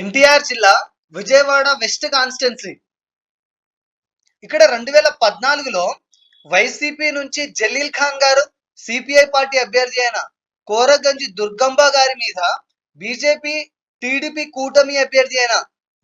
ఎన్టీఆర్ జిల్లా Vijayawada west constituency. ఇక్కడ 2014లో YCP నుంచి జలీల్ ఖాన్ గారు, సిపిఐ పార్టీ అభ్యర్థి అయిన కోరగంజి దుర్గంబ గారి మీద బీజేపీ టీడీపీ కూటమి అభ్యర్థి అయిన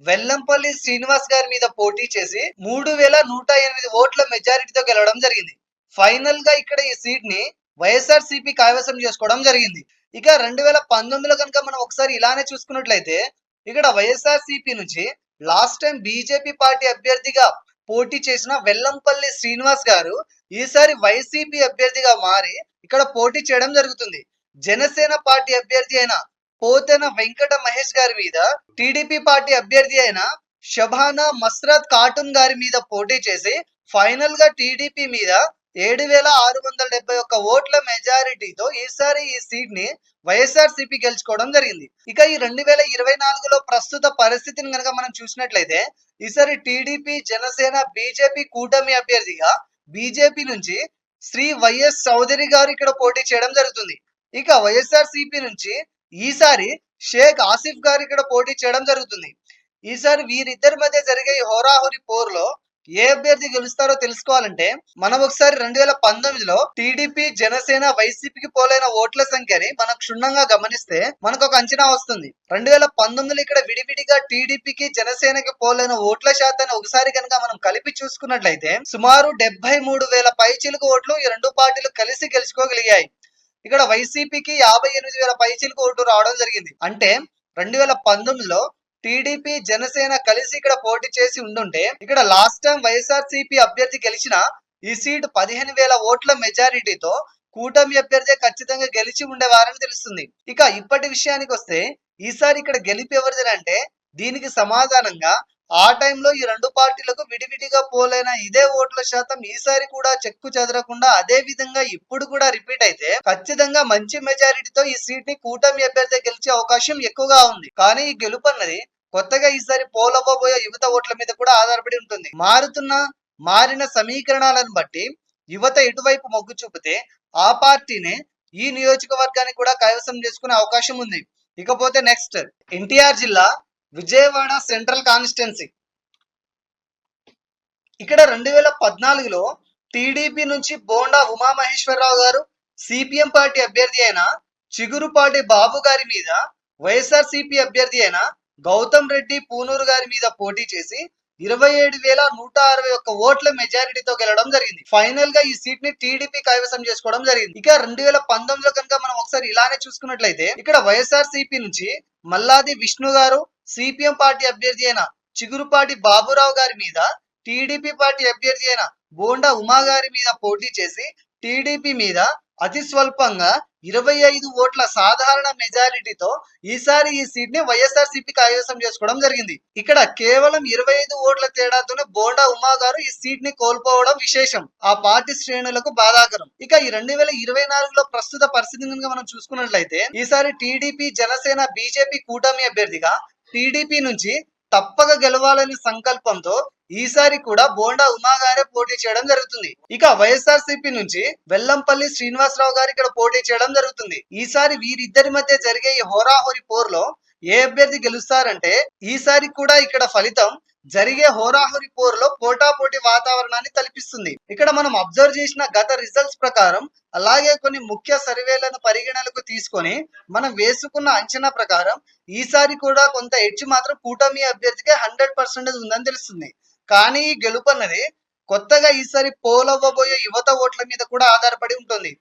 వెల్లంపల్లి శ్రీనివాస్ గారి మీద పోటీ చేసి 3108 ఓట్ల మెజారిటీతో గెలవడం జరిగింది. ఫైనల్ గా ఇక్కడ ఈ సీట్ ని వైఎస్ఆర్ సిపి కైవసం చేసుకోవడం జరిగింది. ఇక 2019లో కనుక మనం ఒకసారి ఇలానే చూసుకున్నట్లయితే ఇక్కడ వైఎస్ఆర్ సిపి నుంచి లాస్ట్ టైం బీజేపీ పార్టీ అభ్యర్థిగా పోటీ చేసిన వెల్లంపల్లి శ్రీనివాస్ గారు ఈసారి వైసీపీ అభ్యర్థిగా మారి ఇక్కడ పోటీ చేయడం జరుగుతుంది. జనసేన పార్టీ అభ్యర్థి అయిన పోతెన వెంకట మహేష్ గారి మీద టీడీపీ పార్టీ అభ్యర్థి అయిన షబానా మస్రత్ ఖాటూన్ గారి మీద పోటీ చేసి ఫైనల్ గా టీడీపీ మీద 7671 ఓట్ల మెజారిటీతో ఈసారి ఈ సీట్ ని వైఎస్ఆర్ సిపి గెలుచుకోవడం జరిగింది. ఇక ఈ 2024లో ప్రస్తుత పరిస్థితిని కనుక మనం చూసినట్లయితే ఈసారి టీడీపీ, జనసేన, బీజేపీ కూటమి అభ్యర్థిగా బీజేపీ నుంచి శ్రీ వైఎస్ చౌదరి గారు ఇక్కడ పోటీ చేయడం జరుగుతుంది. ఇక వైఎస్ఆర్ సిపి నుంచి ఈసారి షేక్ ఆసిఫ్ గారు ఇక్కడ పోటీ చేయడం జరుగుతుంది. ఈసారి వీరిద్దరి మధ్య జరిగే ఈ హోరాహోరీ పోరులో ఏ అభ్యర్థి గెలుస్తారో తెలుసుకోవాలంటే మనం ఒకసారి 2019లో టీడీపీ, జనసేన, వైసీపీకి పోలైన ఓట్ల సంఖ్యని మనం క్షుణ్ణంగా గమనిస్తే మనకు ఒక అంచనా వస్తుంది. 2019లో ఇక్కడ విడివిడిగా టీడీపీకి, జనసేనకి పోలైన ఓట్ల శాతాన్ని ఒకసారి కనుక మనం కలిపి చూసుకున్నట్లయితే సుమారు 73,000 పైచిలుకు ఓట్లు ఈ రెండు పార్టీలు కలిసి గెలుచుకోగలిగాయి. ఇక్కడ వైసీపీకి 58,000 పైచిలుకు ఓట్లు రావడం జరిగింది. అంటే 2019లో టీడీపీ, జనసేన కలిసి ఇక్కడ పోటీ చేసి ఉండుంటే ఇక్కడ లాస్ట్ టైం వైఎస్ఆర్ సిపి అభ్యర్థి గెలిచిన ఈ సీట్ 15,000 ఓట్ల మెజారిటీతో కూటమి అభ్యర్థి ఖచ్చితంగా గెలిచి ఉండేవారని తెలుస్తుంది. ఇక ఇప్పటి విషయానికి వస్తే ఈసారి ఇక్కడ గెలిపి ఎవరిది అంటే దీనికి సమాధానంగా ఆ టైంలో ఈ రెండు పార్టీలకు విడివిడిగా పోలైన ఇదే ఓట్ల శాతం ఈసారి కూడా చెక్కు చెదరకుండా అదే విధంగా ఇప్పుడు కూడా రిపీట్ అయితే ఖచ్చితంగా మంచి మెజారిటీతో ఈ సీట్ ని కూటమి అభ్యర్థి గెలిచే అవకాశం ఎక్కువగా ఉంది. కానీ ఈ గెలుపు అన్నది కొత్తగా ఈసారి పోలవ్వబోయే యువత ఓట్ల మీద కూడా ఆధారపడి ఉంటుంది. మారిన సమీకరణాలను బట్టి యువత ఎటువైపు మొగ్గు చూపితే ఆ పార్టీనే ఈ నియోజకవర్గాన్ని కూడా కైవసం చేసుకునే అవకాశం ఉంది. ఇకపోతే నెక్స్ట్ ఎన్టీఆర్ జిల్లా విజయవాడ సెంట్రల్ కాన్స్టిట్యున్సీ. ఇక్కడ 2014లో టీడీపీ నుంచి బోండా ఉమామహేశ్వరరావు గారు, సిపిఎం పార్టీ అభ్యర్థి అయిన చిగురుపాటి బాబు గారి మీద వైఎస్ఆర్ సిపి అభ్యర్థి అయిన గౌతమ్ రెడ్డి పూనూరు గారి మీద పోటీ చేసి 27,161 ఓట్ల మెజారిటీతో గెలవడం జరిగింది. ఫైనల్ గా ఈ సీట్ ని టీడీపీ కైవసం చేసుకోవడం జరిగింది. ఇక 2019లో కనుక మనం ఒకసారి ఇలానే చూసుకున్నట్లయితే ఇక్కడ వైఎస్ఆర్ సిపి నుంచి మల్లాది విష్ణు గారు, సిపిఎం పార్టీ అభ్యర్థి అయిన చిగురుపాటి బాబురావు గారి మీద టీడీపీ పార్టీ అభ్యర్థి అయిన బోండా ఉమా గారి మీద పోటీ చేసి టీడీపీ మీద అతి స్వల్పంగా 25 ఓట్ల సాధారణ మెజారిటీతో ఈసారి ఈ సీట్ ని వైఎస్ఆర్ సిపి కైవసం చేసుకోవడం జరిగింది. ఇక్కడ కేవలం 25 ఓట్ల తేడాతోనే బోండా ఉమా గారు ఈ సీట్ ని కోల్పోవడం విశేషం. ఆ పార్టీ శ్రేణులకు బాధాకరం. ఇక ఈ 2024లో ప్రస్తుత పరిస్థితిని కనుక మనం చూసుకున్నట్లయితే ఈసారి టీడీపీ, జనసేన, బీజేపీ కూటమి అభ్యర్థిగా టీడీపీ నుంచి తప్పక గెలవాలనే సంకల్పంతో ఈసారి కూడా బోండా ఉమా గారే పోటీ చేయడం జరుగుతుంది. ఇక వైఎస్ఆర్ సిపి నుంచి వెల్లంపల్లి శ్రీనివాసరావు గారు ఇక్కడ పోటీ చేయడం జరుగుతుంది. ఈసారి వీరిద్దరి మధ్య జరిగే ఈ హోరాహోరీ పోరులో ఏ అభ్యర్థి గెలుస్తారంటే ఈసారి కూడా ఇక్కడ ఫలితం జరిగే హోరాహోరీ పోరులో పోటాపోటీ వాతావరణాన్ని తలపిస్తుంది. ఇక్కడ మనం అబ్జర్వ్ చేసిన గత రిజల్ట్స్ ప్రకారం అలాగే కొన్ని ముఖ్య సర్వేలను పరిగణనలకు తీసుకొని మనం వేసుకున్న అంచనా ప్రకారం ఈసారి కూడా కొంత ఎడ్జ్ మాత్రం కూటమి అభ్యర్థికే 100% ఉందని తెలుస్తుంది. కానీ ఈ గెలుపు అన్నది కొత్తగా ఈసారి పోలవ్వబోయే యువత ఓట్ల మీద కూడా ఆధారపడి ఉంటుంది.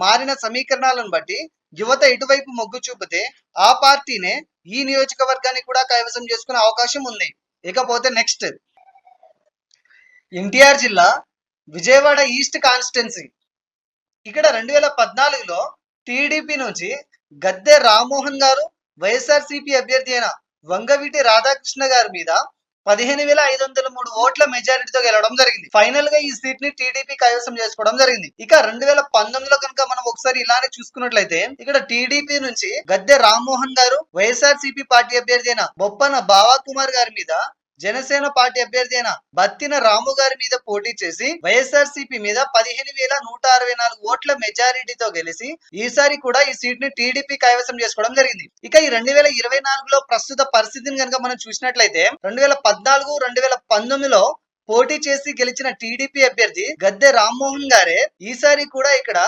మారిన సమీకరణాలను బట్టి యువత ఎటువైపు మొగ్గు చూపితే ఆ పార్టీనే ఈ నియోజకవర్గాన్ని కూడా కైవసం చేసుకునే అవకాశం ఉంది. ఇకపోతే నెక్స్ట్ ఎన్టీఆర్ జిల్లా విజయవాడ ఈస్ట్ కాన్స్టిట్యున్సీ. ఇక్కడ 2014లో టీడీపీ నుంచి గద్దె రామ్మోహన్ గారు, వైఎస్ఆర్ సిపి అభ్యర్థి అయిన వంగవీటి రాధాకృష్ణ గారి మీద 15,503 ఓట్ల మెజారిటీతో గెలవడం జరిగింది. ఫైనల్ గా ఈ సీట్ ని టీడీపీ కైవసం చేసుకోవడం జరిగింది. ఇక 2019లో కనుక మనం ఒకసారి ఇలానే చూసుకున్నట్లయితే ఇక్కడ టీడీపీ నుంచి గద్దె రామ్మోహన్ గారు, వైఎస్ఆర్ సిపి పార్టీ అభ్యర్థి అయిన బొప్పన బావా కుమార్ గారి మీద జనసేన పార్టీ అభ్యర్థి అయిన బత్తిన రాము గారి మీద పోటీ చేసి వైఎస్ఆర్సీపీ మీద 15,164 ఓట్ల మెజారిటీతో గెలిచి ఈసారి కూడా ఈ సీట్ ని టీడీపీ కైవసం చేసుకోవడం జరిగింది. ఇక ఈ 2024లో ప్రస్తుత పరిస్థితిని కనుక మనం చూసినట్లయితే 2014, 2019లో పోటీ చేసి గెలిచిన టీడీపీ అభ్యర్థి గద్దె రామ్మోహన్ గారే ఈసారి కూడా ఇక్కడ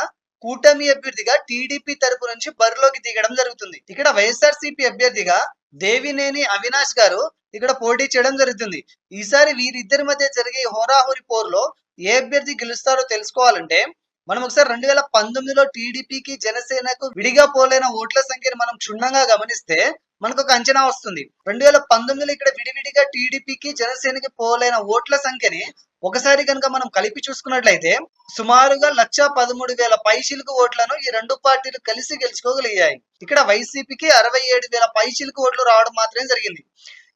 కూటమి అభ్యర్థిగా టీడీపీ తరపు నుంచి బరిలోకి దిగడం జరుగుతుంది. ఇక్కడ వైఎస్ఆర్సీపీ అభ్యర్థిగా దేవినేని అవినాష్ గారు ఇక్కడ పోటీ చేయడం జరుగుతుంది. ఈసారి వీరిద్దరి మధ్య జరిగే హోరాహోరీ పోరులో ఏ అభ్యర్థి గెలుస్తారో తెలుసుకోవాలంటే మనం ఒకసారి 2019లో టీడీపీకి జనసేనకు విడిగా పోలైన ఓట్ల సంఖ్యను మనం క్షుణ్ణంగా గమనిస్తే మనకు ఒక అంచనా వస్తుంది. 2019లో ఇక్కడ విడివిడిగా టీడీపీకి జనసేనకి పోలైన ఓట్ల సంఖ్యని ఒకసారి కనుక మనం కలిపి చూసుకున్నట్లయితే సుమారుగా 1,13,000 పైచిలుకు ఓట్లను ఈ రెండు పార్టీలు కలిసి గెలుచుకోగలిగాయి. ఇక్కడ వైసీపీకి 67,000 పైచిలుకు ఓట్లు రావడం మాత్రమే జరిగింది.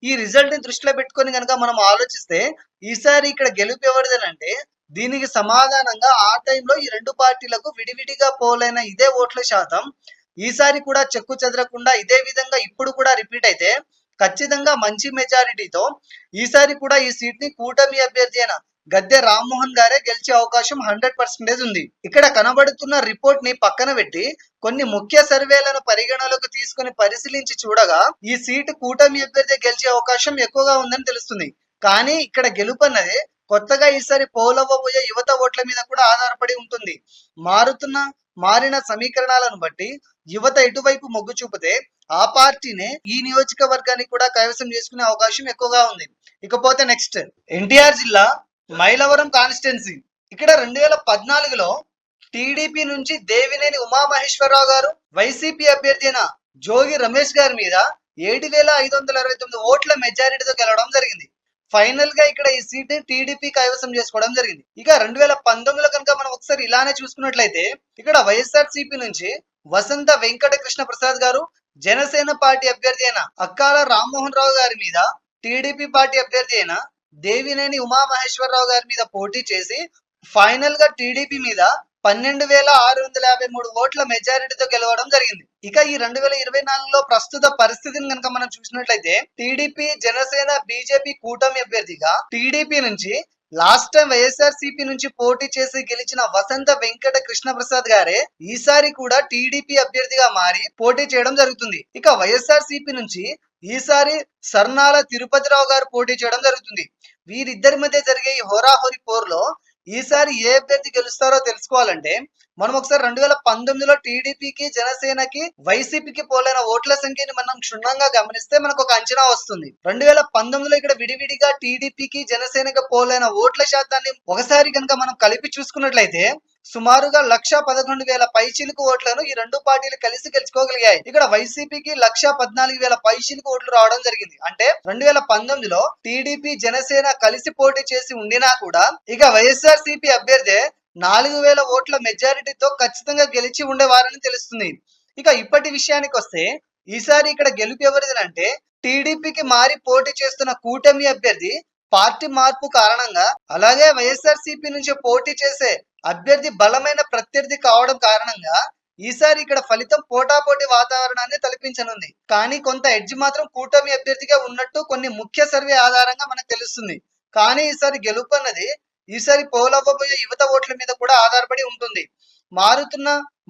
ఈ రిజల్ట్ ని దృష్టిలో పెట్టుకొని కనుక మనం ఆలోచిస్తే ఈసారి ఇక్కడ గెలుపు ఎవరిదేనంటే దీనికి సమాధానంగా ఆ టైంలో ఈ రెండు పార్టీలకు విడివిడిగా పోలైన ఇదే ఓట్ల శాతం ఈసారి కూడా చెక్కు చెదరకుండా ఇదే విధంగా ఇప్పుడు కూడా రిపీట్ అయితే ఖచ్చితంగా మంచి మెజారిటీతో ఈసారి కూడా ఈ సీట్ ని కూటమి అభ్యర్థి అయిన గద్దె రామ్మోహన్ గారే గెలిచే అవకాశం 100% ఉంది. ఇక్కడ కనబడుతున్న రిపోర్ట్ ని పక్కన పెట్టి కొన్ని ముఖ్య సర్వేలను పరిగణలోకి తీసుకొని పరిశీలించి చూడగా ఈ సీటు కూటమి అభ్యర్థి గెలిచే అవకాశం ఎక్కువగా ఉందని తెలుస్తుంది. కానీ ఇక్కడ గెలుపు అన్నది కొత్తగా ఈసారి పోలవ్వబోయే యువత ఓట్ల మీద కూడా ఆధారపడి ఉంటుంది. మారిన సమీకరణాలను బట్టి యువత ఎటువైపు మొగ్గు చూపితే ఆ పార్టీనే ఈ నియోజకవర్గాన్ని కూడా కైవసం చేసుకునే అవకాశం ఎక్కువగా ఉంది. ఇకపోతే నెక్స్ట్ ఎన్టీఆర్ జిల్లా మైలవరం కాన్స్టిట్యున్సీ. ఇక్కడ 2014లో టీడీపీ నుంచి దేవినేని ఉమామహేశ్వరరావు గారు వైసీపీ అభ్యర్థి అయిన జోగి రమేష్ గారి మీద 7,529 ఓట్ల మెజారిటీతో గెలవడం జరిగింది. ఫైనల్ గా ఇక్కడ ఈ సీట్ టీడీపీ కైవసం చేసుకోవడం జరిగింది. ఇక 2019లో కనుక మనం ఒకసారి ఇలానే చూసుకున్నట్లయితే ఇక్కడ వైఎస్ఆర్సీపీ నుంచి వసంత వెంకట కృష్ణ ప్రసాద్ గారు జనసేన పార్టీ అభ్యర్థి అయిన అక్కాల రామ్మోహన్ రావు గారి మీద టీడీపీ పార్టీ అభ్యర్థి అయిన దేవినేని ఉమామహేశ్వరరావు గారి మీద పోటీ చేసి ఫైనల్ గా టీడీపీ మీద 12,653 ఓట్ల మెజారిటీతో గెలవడం జరిగింది. ఇక ఈ 2024లో ప్రస్తుత పరిస్థితిని కనుక మనం చూసినట్లయితే టీడీపీ, జనసేన, బీజేపీ కూటమి అభ్యర్థిగా టీడీపీ నుంచి లాస్ట్ టైం వైఎస్ఆర్సీపీ నుంచి పోటీ చేసి గెలిచిన వసంత వెంకట కృష్ణ ప్రసాద్ గారే ఈసారి కూడా టీడీపీ అభ్యర్థిగా మారి పోటీ చేయడం జరుగుతుంది. ఇక వైఎస్ఆర్సీపీ నుంచి ఈసారి సర్నాల తిరుపతిరావు గారు పోటీ చేయడం జరుగుతుంది. వీరిద్దరి మధ్య జరిగే ఈ హోరాహోరీ పోరులో ఈసారి ఏ అభ్యర్థి గెలుస్తారో తెలుసుకోవాలంటే మనం ఒకసారి 2019లో టీడీపీకి, జనసేనకి, వైసీపీకి పోలైన ఓట్ల సంఖ్యని మనం క్షుణ్ణంగా గమనిస్తే మనకు ఒక అంచనా వస్తుంది. 2019లో ఇక్కడ విడివిడిగా టీడీపీకి, జనసేనకి పోలైన ఓట్ల శాతాన్ని ఒకసారి కనుక మనం కలిపి చూసుకున్నట్లయితే సుమారుగా 1,11,000 పైచిలుకు ఓట్లను ఈ రెండు పార్టీలు కలిసి గెలుచుకోగలిగాయి. ఇక్కడ వైసీపీకి 1,14,000 పైచిలుకు ఓట్లు రావడం జరిగింది. అంటే 2019లో టీడీపీ, జనసేన కలిసి పోటీ చేసి ఉండినా కూడా ఇక వైఎస్ఆర్సీపీ అభ్యర్థి 4,000 ఓట్ల మెజారిటీతో ఖచ్చితంగా గెలిచి ఉండేవారని తెలుస్తుంది. ఇక ఇప్పటి విషయానికి వస్తే ఈసారి ఇక్కడ గెలుపు ఎవరిదంటే టీడీపీకి మారి పోటీ చేస్తున్న కూటమి అభ్యర్థి పార్టీ మార్పు కారణంగా అలాగే వైఎస్ఆర్సీపీ నుంచి పోటీ చేసే అభ్యర్థి బలమైన ప్రత్యర్థి కావడం కారణంగా ఈసారి ఇక్కడ ఫలితం పోటాపోటీ వాతావరణాన్ని తలపించనుంది. కానీ కొంత ఎడ్జ్ మాత్రం కూటమి అభ్యర్థిగా ఉన్నట్టు కొన్ని ముఖ్య సర్వే ఆధారంగా మనకు తెలుస్తుంది. కానీ ఈసారి గెలుపు అన్నది ఈసారి పోలవ్వబోయే యువత ఓట్ల మీద కూడా ఆధారపడి ఉంటుంది.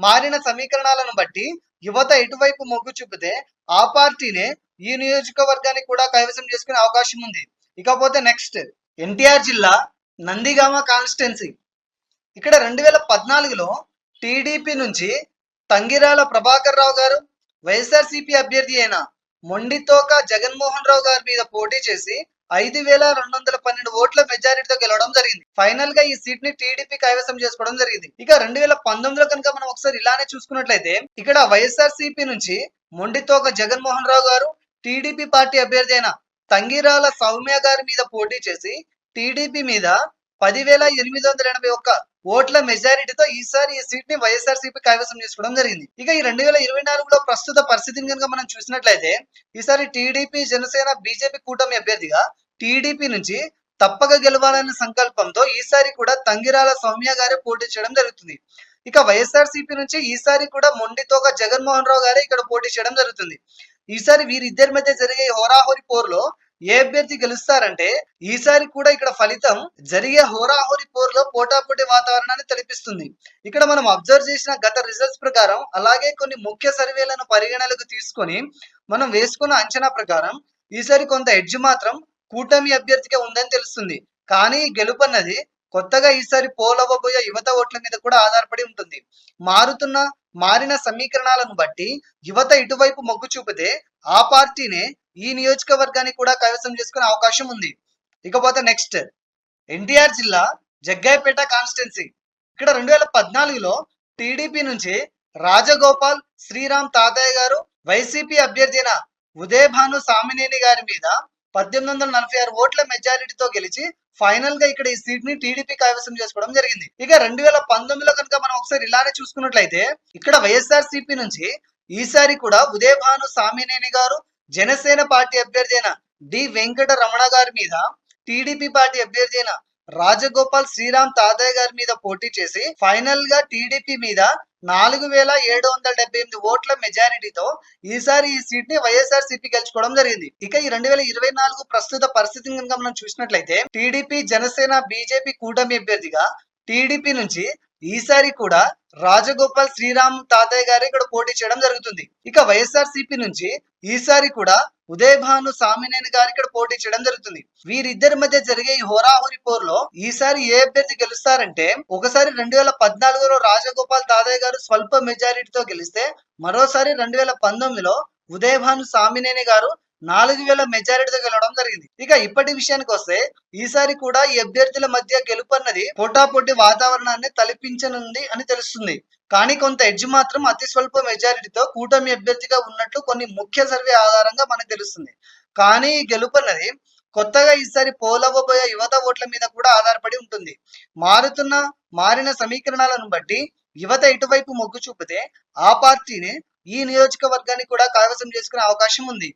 మారిన సమీకరణాలను బట్టి యువత ఎటువైపు మొగ్గు చూపితే ఆ పార్టీనే ఈ నియోజకవర్గాన్ని కూడా కైవసం చేసుకునే అవకాశం ఉంది. ఇకపోతే నెక్స్ట్ ఎన్టీఆర్ జిల్లా నందిగామ కాన్స్టిట్యున్సీ. ఇక్కడ 2014లో టీడీపీ నుంచి తంగిరాల ప్రభాకర్ రావు గారు వైఎస్ఆర్సీపీ అభ్యర్థి అయిన మొండితోక జగన్మోహన్ రావు గారి మీద పోటీ చేసి 5,212 ఓట్ల మెజారిటీతో గెలవడం జరిగింది. ఫైనల్ గా ఈ సీట్ ని టీడీపీ కైవసం చేసుకోవడం జరిగింది. ఇక 2019లో కనుక మనం ఒకసారి ఇలానే చూసుకున్నట్లయితే ఇక్కడ వైఎస్ఆర్సీపీ నుంచి మొండితోక జగన్మోహన్ రావు గారు టీడీపీ పార్టీ అభ్యర్థి అయిన తంగిరాల సౌమ్య గారి మీద పోటీ చేసి టీడీపీ మీద 10,881 ఓట్ల మెజారిటీతో ఈసారి ఈ సీట్ ని వైఎస్ఆర్సీపీ కైవసం చేసుకోవడం జరిగింది. ఇక ఈ 2024లో ప్రస్తుత పరిస్థితిని కనుక మనం చూసినట్లయితే ఈసారి టీడీపీ, జనసేన, బీజేపీ కూటమి అభ్యర్థిగా టీడీపీ నుంచి తప్పక గెలవాలనే సంకల్పంతో ఈసారి కూడా తంగిరాల సౌమ్య గారే పోటీ చేయడం జరుగుతుంది. ఇక వైఎస్ఆర్సీపీ నుంచి ఈసారి కూడా మొండితోక జగన్మోహన్ రావు గారే ఇక్కడ పోటీ చేయడం జరుగుతుంది. ఈసారి వీరిద్దరి మధ్య జరిగే హోరాహోరీ పోరులో ఏ అభ్యర్థి గెలుస్తారంటే ఈసారి కూడా ఇక్కడ ఫలితం జరిగే హోరాహోరీ పోరులో పోటాపోటీ వాతావరణాన్ని తెలిపిస్తుంది. ఇక్కడ మనం అబ్జర్వ్ చేసిన గత రిజల్ట్స్ ప్రకారం అలాగే కొన్ని ముఖ్య సర్వేలను పరిగణలోకి తీసుకొని మనం వేసుకున్న అంచనా ప్రకారం ఈసారి కొంత ఎడ్జ్ మాత్రం కూటమి అభ్యర్థికే ఉందని తెలుస్తుంది. కానీ ఈ గెలుపు అన్నది కొత్తగా ఈసారి పోల్ అవ్వబోయే యువత ఓట్ల మీద కూడా ఆధారపడి ఉంటుంది. మారిన సమీకరణాలను బట్టి యువత ఇటువైపు మొగ్గు చూపితే ఆ పార్టీనే ఈ నియోజకవర్గాన్ని కూడా కైవసం చేసుకునే అవకాశం ఉంది. ఇకపోతే నెక్స్ట్ ఎన్టీఆర్ జిల్లా జగ్గాయపేట కాన్స్టిట్యున్సీ. ఇక్కడ 2014లో టీడీపీ నుంచి రాజగోపాల్ శ్రీరామ్ తాతయ్య గారు వైసీపీ అభ్యర్థి అయిన ఉదయభాను సామినేని గారి మీద 1846 ఓట్ల మెజారిటీతో గెలిచి ఫైనల్ గా ఇక్కడ ఈ సీట్ ని టీడీపీ కైవసం చేసుకోవడం జరిగింది. ఇక 2019లో కనుక మనం ఒకసారి ఇలానే చూసుకున్నట్లయితే ఇక్కడ వైఎస్ఆర్ సిపి నుంచి ఈసారి కూడా ఉదయభాను సామినేని గారు జనసేన పార్టీ అభ్యర్థి అయిన డి వెంకట రమణ గారి మీద టీడీపీ పార్టీ అభ్యర్థి అయిన రాజగోపాల్ శ్రీరామ్ తాతయ్య గారి మీద పోటీ చేసి ఫైనల్ గా టీడీపీ మీద 4778 ఓట్ల మెజారిటీతో ఈసారి ఈ సీట్ ని వైఎస్ఆర్ సిపి గెలుచుకోవడం జరిగింది. ఇక ఈ 2024 ప్రస్తుత పరిస్థితిని కనుక మనం చూసినట్లయితే టీడీపీ జనసేన బీజేపీ కూటమి అభ్యర్థిగా టీడీపీ నుంచి ఈసారి కూడా రాజగోపాల్ శ్రీరామ్ తాతయ్య గారు ఇక్కడ పోటీ చేయడం జరుగుతుంది. ఇక వైఎస్ఆర్ సిపి నుంచి ఈసారి కూడా ఉదయభాను సామినేని గారు ఇక్కడ పోటీ చేయడం జరుగుతుంది. వీరిద్దరి మధ్య జరిగే ఈ హోరాహోరీ పోరులో ఈసారి ఏ అభ్యర్థి గెలుస్తారంటే ఒకసారి 2014లో రాజగోపాల్ తాతయ్య గారు స్వల్ప మెజారిటీతో గెలిస్తే మరోసారి 2019లో ఉదయభాను సామినేని గారు 4000 మెజారిటీతో గెలవడం జరిగింది. ఇక ఇప్పటి విషయానికి వస్తే ఈసారి కూడా ఈ అభ్యర్థుల మధ్య గెలుపు అన్నది పోటాపోటీ వాతావరణాన్ని తలపించనుంది అని తెలుస్తుంది. కానీ కొంత ఎడ్జ్ మాత్రం అతి స్వల్ప మెజారిటీతో కూటమి అభ్యర్థిగా ఉన్నట్లు కొన్ని ముఖ్య సర్వే ఆధారంగా మనకు తెలుస్తుంది. కానీ ఈ గెలుపు అన్నది కొత్తగా ఈసారి పోలవబోయే యువత ఓట్ల మీద కూడా ఆధారపడి ఉంటుంది. మారిన సమీకరణాలను బట్టి యువత ఇటువైపు మొగ్గు చూపితే ఆ పార్టీని ఈ నియోజకవర్గాన్ని కూడా కైవసం చేసుకునే అవకాశం ఉంది.